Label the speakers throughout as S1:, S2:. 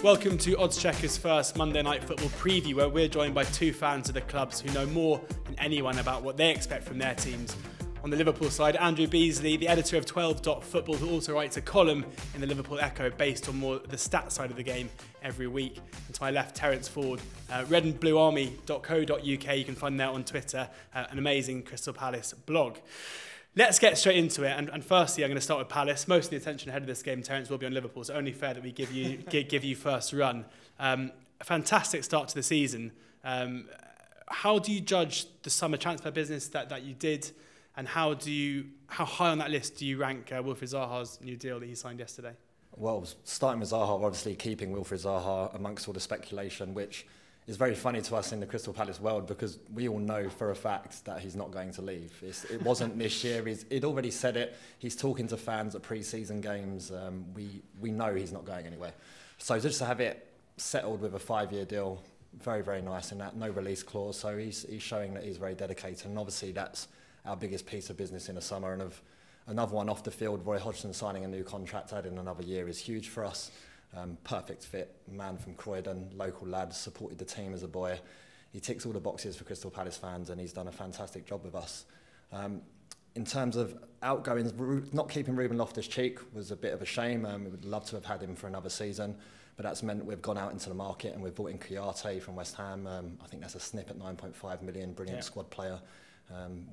S1: Welcome to Oddschecker's first Monday Night Football preview, where we're joined by two fans of the clubs who know more than anyone about what they expect from their teams. On the Liverpool side, Andrew Beasley, the editor of 12.football, who also writes a column in the Liverpool Echo based on more the stats side of the game every week. And to my left, Terence Ford, redandbluearmy.co.uk. You can find that on Twitter, an amazing Crystal Palace blog. Let's get straight into it, and firstly I'm going to start with Palace. Most of the attention ahead of this game, Terence, will be on Liverpool, so only fair that we give you first run. A fantastic start to the season. How do you judge the summer transfer business that you did, and how high on that list do you rank Wilfried Zaha's new deal that he signed yesterday?
S2: Well, starting with Zaha, obviously keeping Wilfried Zaha amongst all the speculation, which is very funny to us in the Crystal Palace world because we all know for a fact that he's not going to leave. It wasn't this year. He'd already said it. He's talking to fans at pre-season games. We know he's not going anywhere. So just to have it settled with a 5-year deal, very, very nice in that no release clause. So he's showing that he's very dedicated. And obviously that's our biggest piece of business in the summer. And another one off the field, Roy Hodgson signing a new contract, adding another year is huge for us. Perfect fit, man from Croydon, local lad, supported the team as a boy. He ticks all the boxes for Crystal Palace fans and he's done a fantastic job with us. In terms of outgoings, not keeping Ruben Loftus-Cheek was a bit of a shame. We would love to have had him for another season, but that's meant we've gone out into the market and we've bought in Kouyaté from West Ham. I think that's a snip at 9.5 million, brilliant squad player.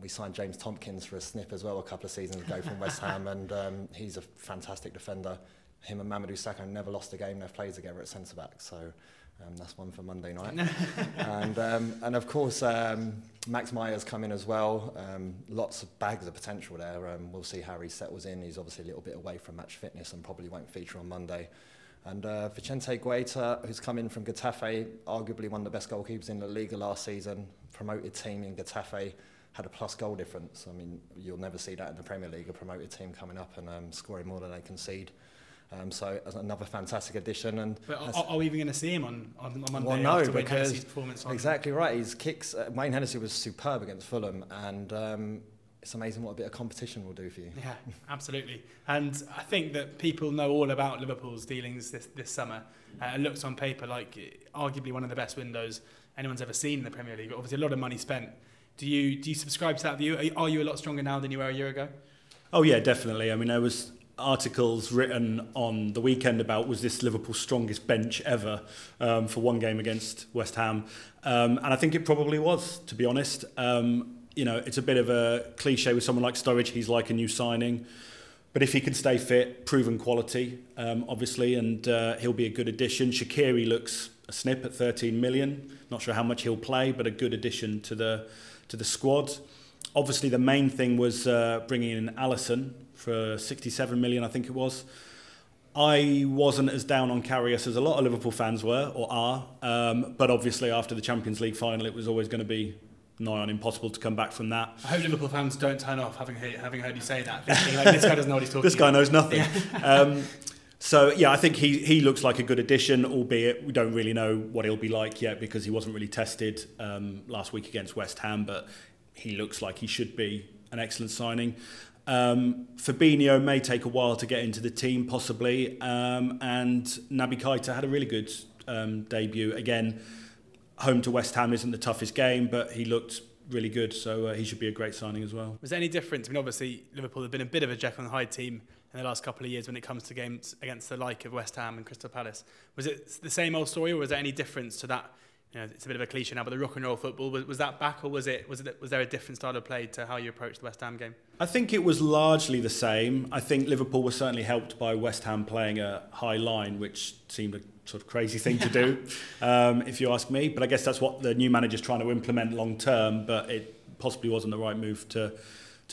S2: We signed James Tompkins for a snip as well a couple of seasons ago from West Ham, and he's a fantastic defender. Him and Mamadou Sakho never lost a game they've played together at centre-back, so that's one for Monday night. and of course, Max Meyer's come in as well. Lots of bags of potential there. We'll see how he settles in. He's obviously a little bit away from match fitness and probably won't feature on Monday. And Vicente Guaita, who's come in from Getafe, arguably one of the best goalkeepers in the Liga last season, promoted team in Getafe, had a plus goal difference. I mean, you'll never see that in the Premier League, a promoted team coming up and scoring more than they concede. So another fantastic addition.
S1: But are we even going to see him on Monday?
S2: Well, no,
S1: after
S2: because
S1: Hennessey's performance
S2: exactly right. His kicks. Wayne Hennessey was superb against Fulham, and it's amazing what a bit of competition will do for you.
S1: Yeah, absolutely. And I think that people know all about Liverpool's dealings this summer. It looks on paper like arguably one of the best windows anyone's ever seen in the Premier League. But obviously, a lot of money spent. Do you subscribe to that view? Are you a lot stronger now than you were a year ago?
S3: Oh yeah, definitely. I mean, there was articles written on the weekend about was this Liverpool's strongest bench ever for one game against West Ham, and I think it probably was, to be honest. It's a bit of a cliche with someone like Sturridge. He's like a new signing, but if he can stay fit, proven quality, obviously, and he'll be a good addition. Shaqiri looks a snip at 13 million. Not sure how much he'll play, but a good addition to the squad. Obviously, the main thing was bringing in Alisson for 67 million, I think it was. I wasn't as down on Karius as a lot of Liverpool fans were or are, but obviously after the Champions League final, it was always going to be nigh on impossible to come back from that.
S1: I hope Liverpool fans don't turn off having heard you say that, thinking like, this guy doesn't know what he's talking about.
S3: This guy knows nothing. Yeah. So yeah, I think he looks like a good addition, albeit we don't really know what he'll be like yet because he wasn't really tested last week against West Ham, but he looks like he should be an excellent signing. Fabinho may take a while to get into the team, possibly, and Naby Keita had a really good debut. Again, home to West Ham isn't the toughest game, but he looked really good, so he should be a great signing as well.
S1: Was there any difference? I mean, obviously, Liverpool have been a bit of a Jekyll and Hyde team in the last couple of years when it comes to games against the like of West Ham and Crystal Palace. Was it the same old story, or was there any difference to that? You know, it's a bit of a cliche now, but the rock and roll football, was that back, or was there a different style of play to how you approached the West Ham game?
S3: I think it was largely the same. I think Liverpool was certainly helped by West Ham playing a high line, which seemed a sort of crazy thing to do, if you ask me. But I guess that's what the new manager's trying to implement long term, but it possibly wasn't the right move to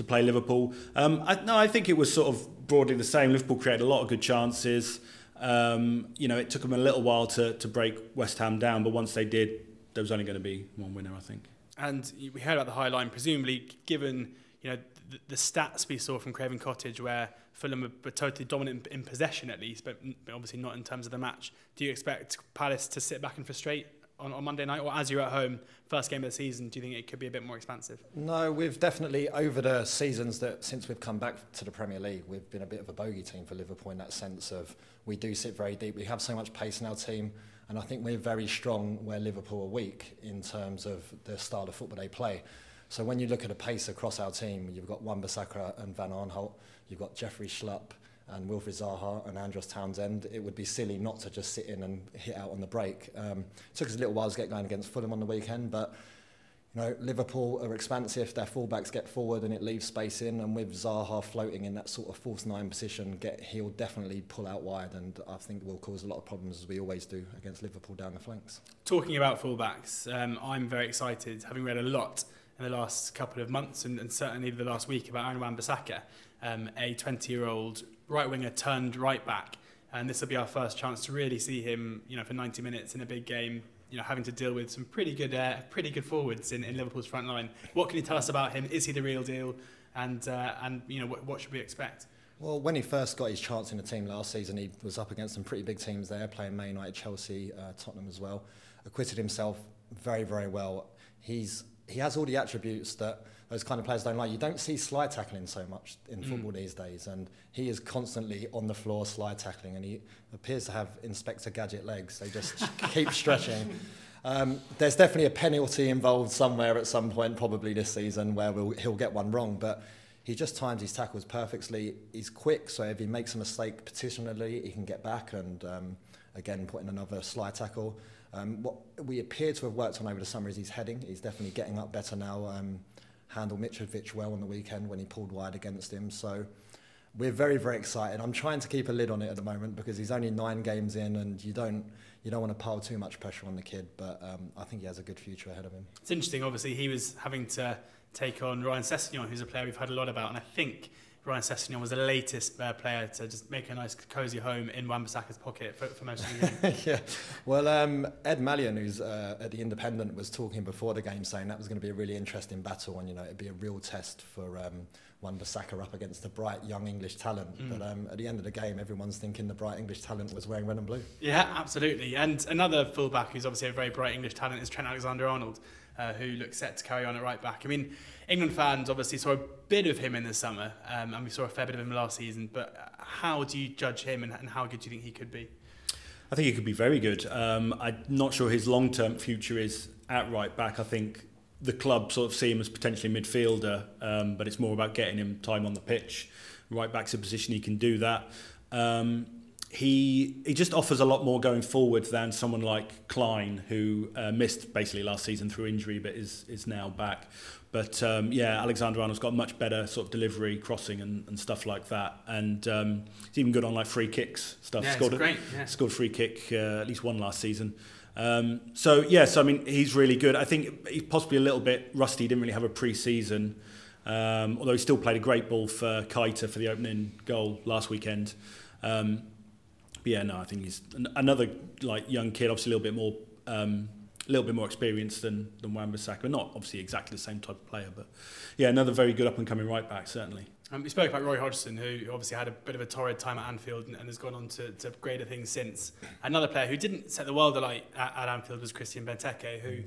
S3: play Liverpool. I think it was sort of broadly the same. Liverpool created a lot of good chances. It took them a little while to break West Ham down, but once they did, there was only going to be one winner, I think.
S1: And we heard about the high line, presumably given the stats we saw from Craven Cottage, where Fulham were totally dominant in possession at least, but obviously not in terms of the match. Do you expect Palace to sit back and frustrate on Monday night, or as you're at home, first game of the season, do you think it could be a bit more expansive?
S2: No, we've definitely, over the seasons that since we've come back to the Premier League, we've been a bit of a bogey team for Liverpool in that sense of we do sit very deep. We have so much pace in our team, and I think we're very strong where Liverpool are weak in terms of the style of football they play. So when you look at the pace across our team, you've got Wan-Bissaka and Van Aanholt, you've got Jeffrey Schlupp and Wilfried Zaha and Andros Townsend. It would be silly not to just sit in and hit out on the break. It took us a little while to get going against Fulham on the weekend, but Liverpool are expansive, their fullbacks get forward and it leaves space in, and with Zaha floating in that sort of false nine position, he'll definitely pull out wide, and I think will cause a lot of problems, as we always do against Liverpool down the flanks.
S1: Talking about fullbacks, I'm very excited, having read a lot in the last couple of months and certainly the last week about Aaron Wan-Bissaka, a 20-year-old right winger turned right back, and this will be our first chance to really see him, for 90 minutes in a big game. Having to deal with some pretty good forwards in Liverpool's front line. What can you tell us about him? Is he the real deal? And what should we expect?
S2: Well, when he first got his chance in the team last season, he was up against some pretty big teams there, playing Man United, Chelsea, Tottenham as well. Acquitted himself very, very well. He has all the attributes that those kind of players don't like. You don't see slide tackling so much in football these days, and he is constantly on the floor slide tackling, and he appears to have Inspector Gadget legs. They just keep stretching. There's definitely a penalty involved somewhere at some point, probably this season, where he'll get one wrong, but he just times his tackles perfectly. He's quick, so if he makes a mistake petitionally, he can get back and again put in another slide tackle. What we appear to have worked on over the summer is his heading. He's definitely getting up better now. Handled Mitrovic well on the weekend when he pulled wide against him. So we're very, very excited. I'm trying to keep a lid on it at the moment because he's only 9 games in, and you don't want to pile too much pressure on the kid. But I think he has a good future ahead of him.
S1: It's interesting. Obviously, he was having to take on Ryan Sessegnon, who's a player we've heard a lot about, and I think Ryan Sessegnon was the latest player to just make a nice cosy home in Wan-Bissaka's pocket for most of the game.
S2: Yeah, well, Ed Malyon, who's at The Independent, was talking before the game saying that was going to be a really interesting battle, and it'd be a real test for Wan-Bissaka up against the bright young English talent. But at the end of the game, everyone's thinking the bright English talent was wearing red and blue.
S1: Yeah, absolutely. And another fullback who's obviously a very bright English talent is Trent Alexander-Arnold, who looks set to carry on at right back. I mean, England fans obviously saw a bit of him in the summer, and we saw a fair bit of him last season, but how do you judge him, and how good do you think he could be?
S3: I think he could be very good. I'm not sure his long-term future is at right back. I think the club sort of see him as potentially midfielder, but it's more about getting him time on the pitch. Right back's a position he can do that. He just offers a lot more going forward than someone like Klein, who missed basically last season through injury but is now back. But Alexander-Arnold's got much better sort of delivery, crossing and stuff like that. And he's even good on like free kicks stuff.
S1: Yeah,
S3: scored a free kick, at least one last season. So I mean, he's really good. I think he's possibly a little bit rusty. He didn't really have a pre-season. Although he still played a great ball for Keita for the opening goal last weekend. I think he's another like young kid, obviously a little bit more experienced than Wan-Bissaka. Not obviously exactly the same type of player, but another very good up and coming right back certainly.
S1: We spoke about Roy Hodgson, who obviously had a bit of a torrid time at Anfield and has gone on to greater things since. Another player who didn't set the world alight at Anfield was Christian Benteke, who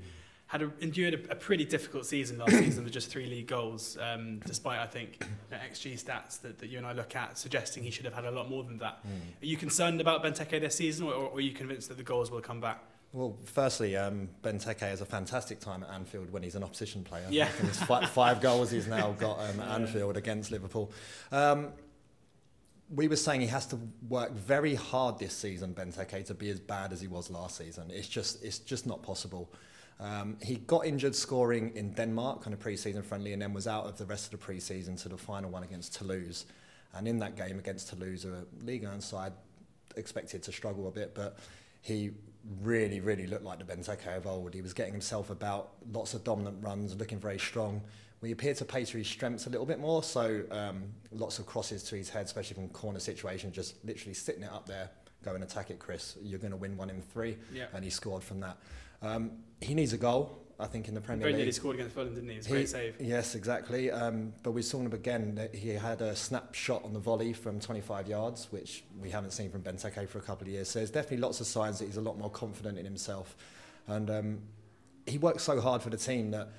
S1: had endured a pretty difficult season last season with just 3 league goals, despite, I think, XG stats that you and I look at suggesting he should have had a lot more than that. Are you concerned about Benteke this season, or are you convinced that the goals will come back?
S2: Well, firstly, Benteke has a fantastic time at Anfield when he's an opposition player.
S1: Yeah.
S2: I think it's 5 goals he's now got at Anfield against Liverpool. We were saying he has to work very hard this season, Benteke, to be as bad as he was last season. It's just not possible. He got injured scoring in Denmark on a pre-season friendly, and then was out of the rest of the pre-season to the final one against Toulouse. And in that game against Toulouse, a Ligue 1 side expected to struggle a bit, but he really, really looked like the Benteke of old. He was getting himself about, lots of dominant runs, looking very strong. We appear to play to his strengths a little bit more, so lots of crosses to his head, especially from corner situations, just literally sitting it up there, go and attack it, Chris. You're going to win 1 in 3, and he scored from that. He needs a goal, I think, in the Premier League.
S1: Very nearly scored against Fulham, didn't he? It was a great save.
S2: Yes, exactly. But we saw him again. That he had a snap shot on the volley from 25 yards, which we haven't seen from Benteke for a couple of years. So there's definitely lots of signs that he's a lot more confident in himself. And he worked so hard for the team that,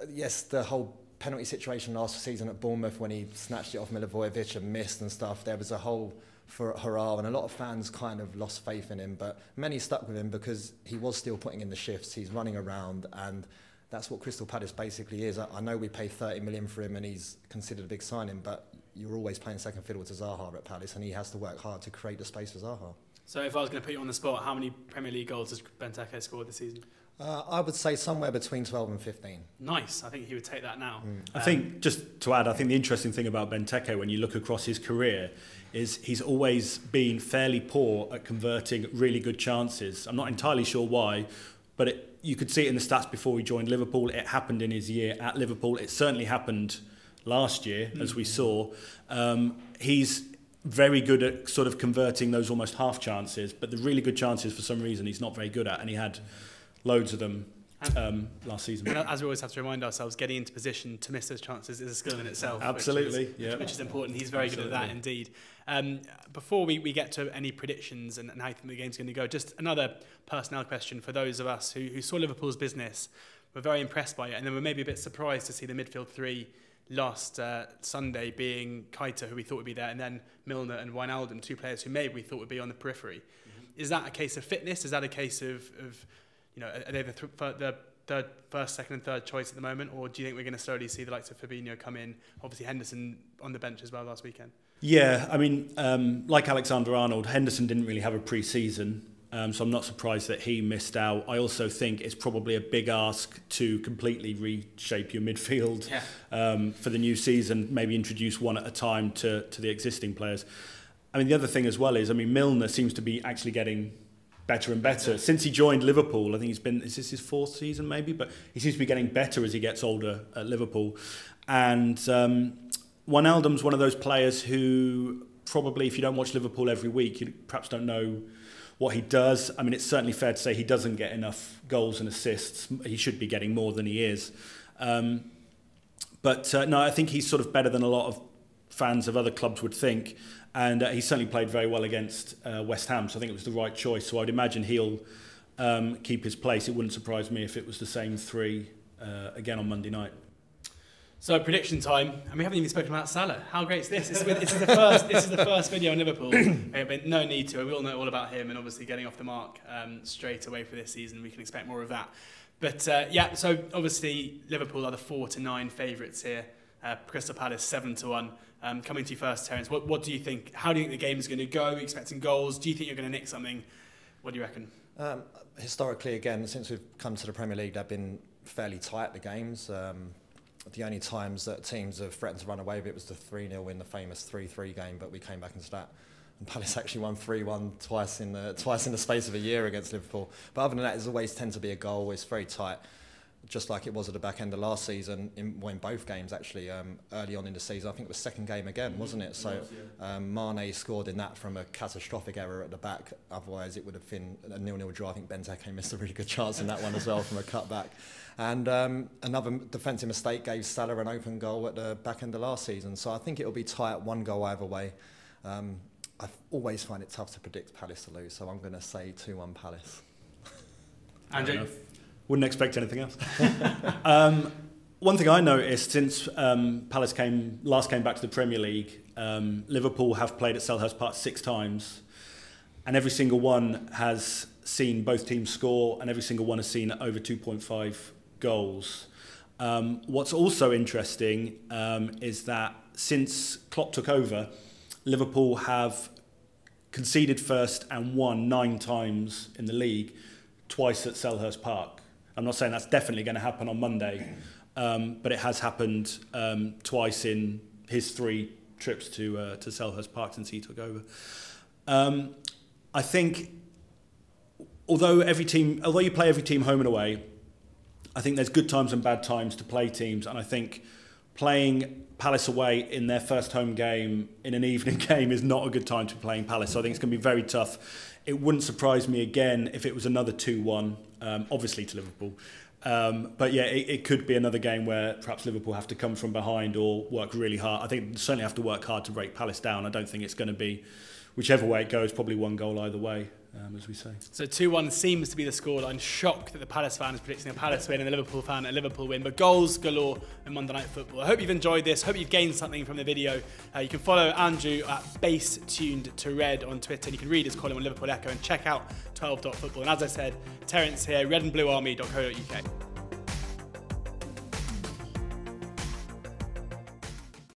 S2: yes, the whole penalty situation last season at Bournemouth when he snatched it off Milivojevic and missed and stuff, there was a whole hurrah, and a lot of fans kind of lost faith in him, but many stuck with him because he was still putting in the shifts, he's running around, and that's what Crystal Palace basically is. I know we paid 30 million for him and he's considered a big signing, but you're always playing second fiddle to Zaha at Palace, and he has to work hard to create the space for Zaha.
S1: So if I was going to put you on the spot, how many Premier League goals has Benteke scored this season?
S2: I would say somewhere between 12 and 15.
S1: Nice. I think he would take that now.
S3: I think, just to add, I think the interesting thing about Benteke when you look across his career is he's always been fairly poor at converting really good chances. I'm not entirely sure why, but you could see it in the stats before he joined Liverpool. It happened in his year at Liverpool. It certainly happened last year, as we saw. He's very good at sort of converting those almost half chances, but the really good chances, for some reason, he's not very good at, and he had loads of them last season.
S1: And as we always have to remind ourselves, getting into position to miss those chances is a skill in itself.
S3: Absolutely,
S1: which is important. He's very good at that indeed. Before we get to any predictions and how you think the game's going to go, just another personnel question for those of us who saw Liverpool's business, were very impressed by it, and then were maybe a bit surprised to see the midfield three last Sunday being Keita, who we thought would be there, and then Milner and Wijnaldum, two players who maybe we thought would be on the periphery. Is that a case of fitness? Is that a case of are they the third, first, second and third choice at the moment, or do you think we're going to slowly see the likes of Fabinho come in? Obviously Henderson on the bench as well last weekend.
S3: Yeah, I mean, like Alexander-Arnold, Henderson didn't really have a pre-season, so I'm not surprised that he missed out. I also think it's probably a big ask to completely reshape your midfield for the new season, maybe introduce one at a time to the existing players. I mean, the other thing as well is, I mean, Milner seems to be actually getting better and better. Since he joined Liverpool, I think is this his fourth season maybe, but he seems to be getting better as he gets older at Liverpool. And Wijnaldum's one of those players who probably, if you don't watch Liverpool every week, you perhaps don't know what he does. I mean, it's certainly fair to say he doesn't get enough goals and assists. He should be getting more than he is. But no, I think he's sort of better than a lot of fans of other clubs would think. And he certainly played very well against West Ham, so I think it was the right choice. So I'd imagine he'll keep his place. It wouldn't surprise me if it was the same three again on Monday night.
S1: So prediction time, and we haven't even spoken about Salah. How great is this? This is the first video on Liverpool. But no need to. We all know all about him, and obviously getting off the mark straight away for this season. We can expect more of that. But so obviously Liverpool are the 4-9 favourites here. Crystal Palace 7-1. Coming to you first, Terence. What do you think? How do you think the game is going to go? Are you expecting goals? Do you think you're going to nick something? What do you reckon?
S2: Historically, again, since we've come to the Premier League, they've been fairly tight, the games. The only times that teams have threatened to run away with it was the 3-0 in the famous 3-3 game, but we came back into that. And Palace actually won 3-1 twice in the space of a year against Liverpool. But other than that, there's always tend to be a goal. It's very tight, just like it was at the back end of last season, in both games actually, early on in the season. I think it was second game again, wasn't it? So Mane scored in that from a catastrophic error at the back. Otherwise, it would have been a 0-0 draw. I think Benteke missed a really good chance in that one as well from a cutback. And another defensive mistake gave Salah an open goal at the back end of last season. So I think it'll be tight, one goal either way. I always find it tough to predict Palace to lose, so I'm going to say 2-1 Palace.
S1: Andrew?
S3: Wouldn't expect anything else. One thing I noticed since Palace last came back to the Premier League, Liverpool have played at Selhurst Park 6 times, and every single one has seen both teams score, and every single one has seen over 2.5 goals. What's also interesting is that since Klopp took over, Liverpool have conceded first and won 9 times in the league, twice at Selhurst Park. I'm not saying that's definitely going to happen on Monday, but it has happened twice in his 3 trips to Selhurst Park since he took over. I think, although you play every team home and away, I think there's good times and bad times to play teams, and I think playing Palace away in their first home game in an evening game is not a good time to be playing Palace. So I think it's going to be very tough. It wouldn't surprise me again if it was another 2-1, obviously to Liverpool. But yeah, it could be another game where perhaps Liverpool have to come from behind or work really hard. I think they certainly have to work hard to break Palace down. I don't think it's going to be, whichever way it goes, probably 1 goal either way. as we say.
S1: So 2-1 seems to be the scoreline. Shocked that the Palace fan is predicting a Palace win and the Liverpool fan a Liverpool win, but goals galore in Monday Night Football. I hope you've enjoyed this. Hope you've gained something from the video. You can follow Andrew at BaseTunedToRed on Twitter, and you can read his column on Liverpool Echo and check out 12.football. And as I said, Terence here, redandbluearmy.co.uk.